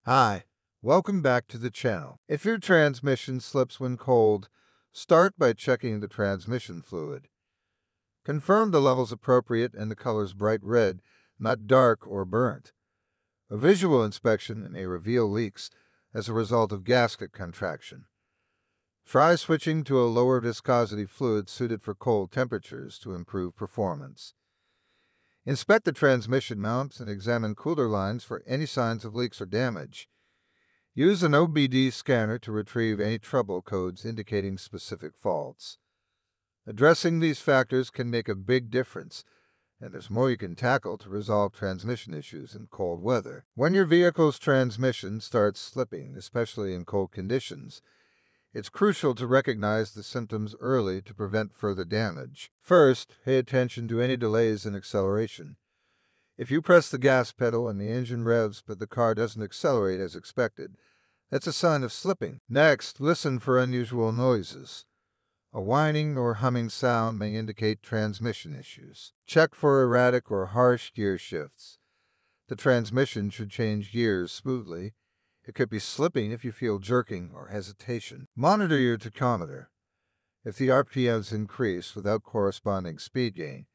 Hi, welcome back to the channel. If your transmission slips when cold, start by checking the transmission fluid. Confirm the level's appropriate and the color's bright red, not dark or burnt. A visual inspection may reveal leaks as a result of gasket contraction. Try switching to a lower viscosity fluid suited for cold temperatures to improve performance. Inspect the transmission mounts and examine cooler lines for any signs of leaks or damage. Use an OBD scanner to retrieve any trouble codes indicating specific faults. Addressing these factors can make a big difference, and there's more you can tackle to resolve transmission issues in cold weather. When your vehicle's transmission starts slipping, especially in cold conditions, it's crucial to recognize the symptoms early to prevent further damage. First, pay attention to any delays in acceleration. If you press the gas pedal and the engine revs but the car doesn't accelerate as expected, that's a sign of slipping. Next, listen for unusual noises. A whining or humming sound may indicate transmission issues. Check for erratic or harsh gear shifts. The transmission should change gears smoothly. It could be slipping if you feel jerking or hesitation. Monitor your tachometer. If the RPMs increase without corresponding speed gain,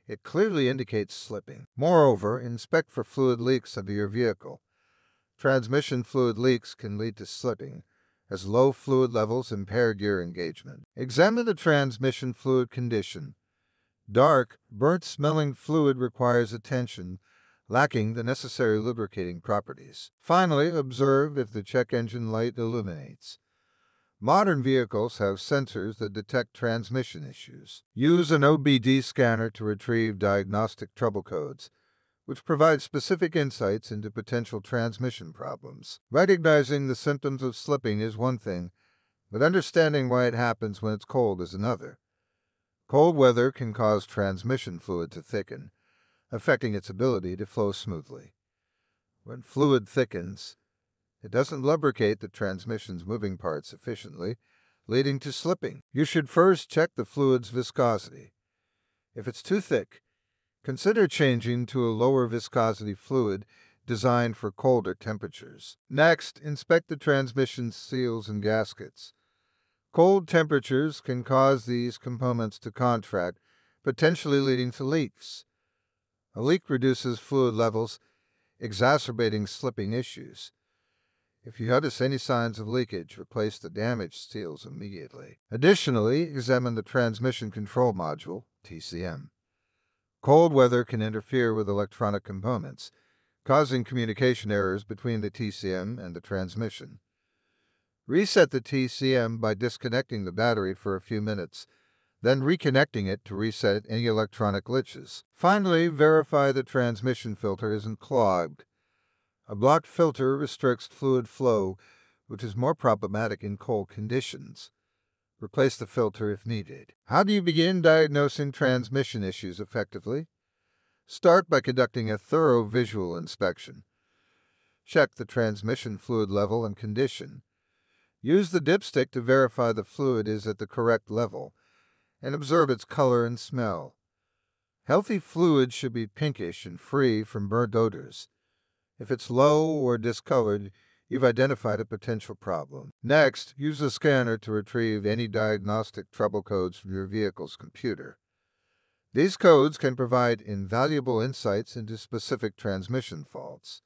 it clearly indicates slipping. Moreover, inspect for fluid leaks under your vehicle. Transmission fluid leaks can lead to slipping, as low fluid levels impair gear engagement. Examine the transmission fluid condition. Dark, burnt-smelling fluid requires attention, lacking the necessary lubricating properties. Finally, observe if the check engine light illuminates. Modern vehicles have sensors that detect transmission issues. Use an OBD scanner to retrieve diagnostic trouble codes, which provide specific insights into potential transmission problems. Recognizing the symptoms of slipping is one thing, but understanding why it happens when it's cold is another. Cold weather can cause transmission fluid to thicken, affecting its ability to flow smoothly. When fluid thickens, it doesn't lubricate the transmission's moving parts efficiently, leading to slipping. You should first check the fluid's viscosity. If it's too thick, consider changing to a lower viscosity fluid designed for colder temperatures. Next, inspect the transmission seals and gaskets. Cold temperatures can cause these components to contract, potentially leading to leaks. A leak reduces fluid levels, exacerbating slipping issues. If you notice any signs of leakage, replace the damaged seals immediately. Additionally, examine the transmission control module, TCM. Cold weather can interfere with electronic components, causing communication errors between the TCM and the transmission. Reset the TCM by disconnecting the battery for a few minutes, then reconnecting it to reset any electronic glitches. Finally, verify the transmission filter isn't clogged. A blocked filter restricts fluid flow, which is more problematic in cold conditions. Replace the filter if needed. How do you begin diagnosing transmission issues effectively? Start by conducting a thorough visual inspection. Check the transmission fluid level and condition. Use the dipstick to verify the fluid is at the correct level, and observe its color and smell. Healthy fluid should be pinkish and free from burnt odors. If it's low or discolored, you've identified a potential problem. Next, use a scanner to retrieve any diagnostic trouble codes from your vehicle's computer. These codes can provide invaluable insights into specific transmission faults.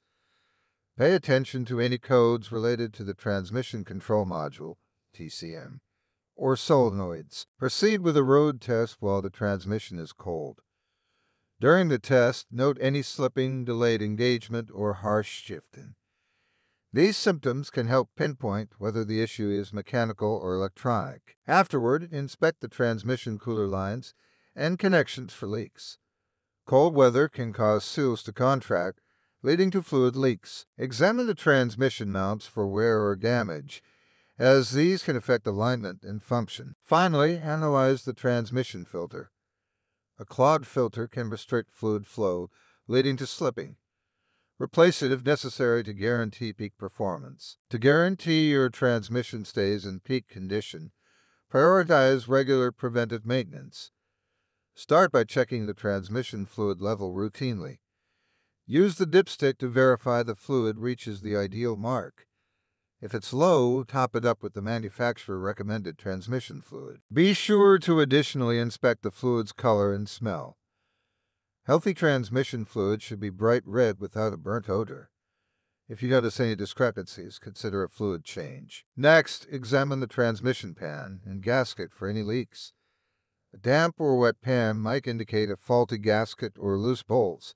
Pay attention to any codes related to the transmission control module, TCM, or solenoids. Proceed with a road test while the transmission is cold. During the test, note any slipping, delayed engagement, or harsh shifting. These symptoms can help pinpoint whether the issue is mechanical or electronic. Afterward, inspect the transmission cooler lines and connections for leaks. Cold weather can cause seals to contract, leading to fluid leaks. Examine the transmission mounts for wear or damage, as these can affect alignment and function. Finally, analyze the transmission filter. A clogged filter can restrict fluid flow, leading to slipping. Replace it if necessary to guarantee peak performance. To guarantee your transmission stays in peak condition, prioritize regular preventive maintenance. Start by checking the transmission fluid level routinely. Use the dipstick to verify the fluid reaches the ideal mark. If it's low, top it up with the manufacturer-recommended transmission fluid. Be sure to additionally inspect the fluid's color and smell. Healthy transmission fluid should be bright red without a burnt odor. If you notice any discrepancies, consider a fluid change. Next, examine the transmission pan and gasket for any leaks. A damp or wet pan might indicate a faulty gasket or loose bolts,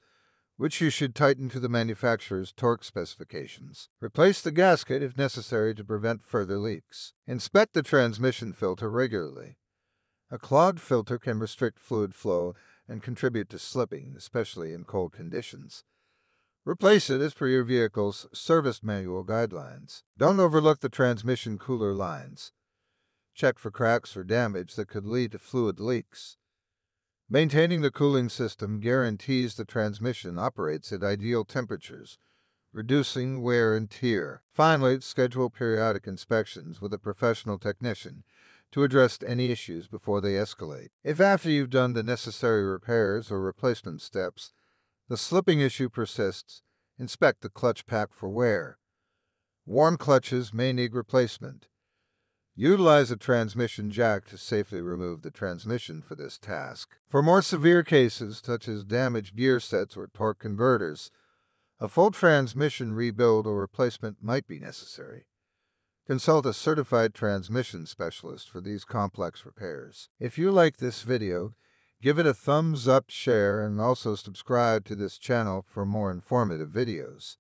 which you should tighten to the manufacturer's torque specifications. Replace the gasket if necessary to prevent further leaks. Inspect the transmission filter regularly. A clogged filter can restrict fluid flow and contribute to slipping, especially in cold conditions. Replace it as per your vehicle's service manual guidelines. Don't overlook the transmission cooler lines. Check for cracks or damage that could lead to fluid leaks. Maintaining the cooling system guarantees the transmission operates at ideal temperatures, reducing wear and tear. Finally, schedule periodic inspections with a professional technician to address any issues before they escalate. If after you've done the necessary repairs or replacement steps, the slipping issue persists, inspect the clutch pack for wear. Worn clutches may need replacement. Utilize a transmission jack to safely remove the transmission for this task. For more severe cases, such as damaged gear sets or torque converters, a full transmission rebuild or replacement might be necessary. Consult a certified transmission specialist for these complex repairs. If you like this video, give it a thumbs up, share, and also subscribe to this channel for more informative videos.